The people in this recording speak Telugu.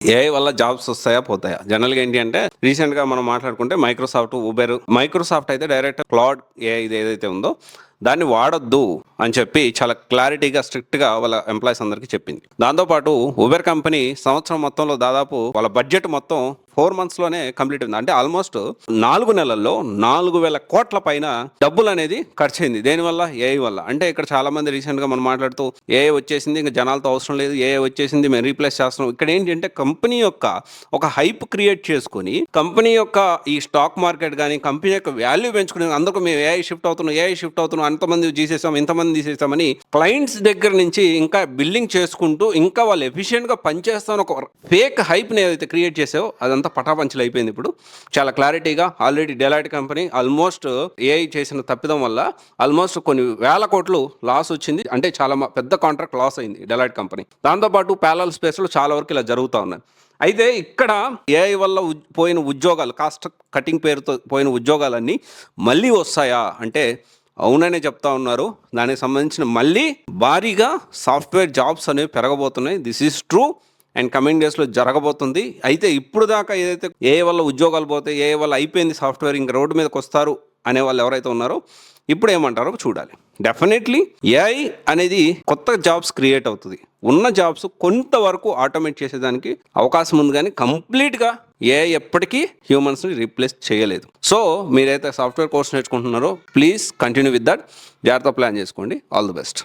ఏఐ వల్ల జాబ్స్ వస్తాయా పోతాయా? జనరల్గా ఏంటి అంటే రీసెంట్గా మనం మాట్లాడుకుంటే మైక్రోసాఫ్ట్, ఉబెర్. మైక్రోసాఫ్ట్ అయితే డైరెక్ట్ క్లౌడ్ ఏఐ ఇది ఏదైతే ఉందో దాన్ని వాడొద్దు అని చెప్పి చాలా క్లారిటీగా స్ట్రిక్ట్గా వాళ్ళ ఎంప్లాయీస్ అందరికీ చెప్పింది. దాంతోపాటు ఉబెర్ కంపెనీ సంవత్సరం మొత్తంలో దాదాపు వాళ్ళ బడ్జెట్ మొత్తం 4 monthsలోనే కంప్లీట్ అయింది. అంటే ఆల్మోస్ట్ 4 నెలల్లో 4,000 కోట్ల పైన డబ్బులు అనేది ఖర్చు అయింది. దేనివల్ల? ఏఐ వల్ల. అంటే ఇక్కడ చాలా మంది రీసెంట్గా మనం మాట్లాడుతూ ఏఐ వచ్చేసింది, ఇంకా జనాలతో అవసరం లేదు, ఏఐ వచ్చేసింది, మేము రీప్లేస్ చేస్తున్నాం. ఇక్కడ ఏంటంటే కంపెనీ యొక్క ఒక హైప్ క్రియేట్ చేసుకుని కంపెనీ యొక్క ఈ స్టాక్ మార్కెట్ కానీ కంపెనీ యొక్క వాల్యూ పెంచుకునే అందుకు మేము ఏఐ షిఫ్ట్ అవుతున్నాం అంతమంది తీసేసాం ఇంతమంది తీసేసామని క్లయింట్స్ దగ్గర నుంచి ఇంకా బిల్లింగ్ చేసుకుంటూ ఇంకా వాళ్ళు ఎఫిషియెంట్గా పనిచేస్తామని ఒక ఫేక్ హైప్ని ఏదైతే క్రియేట్ చేసావో అదంతా పటాపంచలు అయిపోయింది. ఇప్పుడు చాలా క్లారిటీగా already Deloitte company almost AI చేసిన తప్పిదం వల్ల ఆల్మోస్ట్ కొన్ని వేల కోట్లు లాస్ వచ్చింది. అంటే చాలా పెద్ద కాంట్రాక్ట్ లాస్ అయింది డెలాయిట్ కంపెనీ. దాంతోపాటు ప్యారలల్ స్పేస్లో చాలా వరకు ఇలా జరుగుతూ ఉన్నాయి. అయితే ఇక్కడ ఏఐ వల్ల పోయిన ఉద్యోగాలు, కాస్ట్ కటింగ్ పేరుతో పోయిన ఉద్యోగాలన్నీ మళ్ళీ వస్తాయా అంటే అవుననే చెప్తా ఉన్నారు. దానికి సంబంధించిన మళ్ళీ భారీగా సాఫ్ట్వేర్ జాబ్స్ అనేవి పెరగబోతున్నాయి. This is true and coming డేస్లో జరగబోతుంది. అయితే ఇప్పుడు దాకా ఏదైతే ఏఐ వల్ల ఉద్యోగాలు పోతే, ఏఐ వల్ల అయిపోయింది సాఫ్ట్వేర్, ఇంక రోడ్డు మీదకి వస్తారు అనే వాళ్ళు ఎవరైతే ఉన్నారో ఇప్పుడు ఏమంటారో చూడాలి. డెఫినెట్లీ ఏఐ అనేది కొత్త జాబ్స్ క్రియేట్ అవుతుంది. ఉన్న జాబ్స్ కొంతవరకు ఆటోమేట్ చేసేదానికి అవకాశం ఉంది, కానీ కంప్లీట్గా ఏఐ ఎప్పటికీ హ్యూమన్స్ని రీప్లేస్ చేయలేదు. సో మీరైతే సాఫ్ట్వేర్ కోర్స్ నేర్చుకుంటున్నారో ప్లీజ్ కంటిన్యూ విత్ దట్. జాగ్రత్త ప్లాన్ చేసుకోండి. All the best.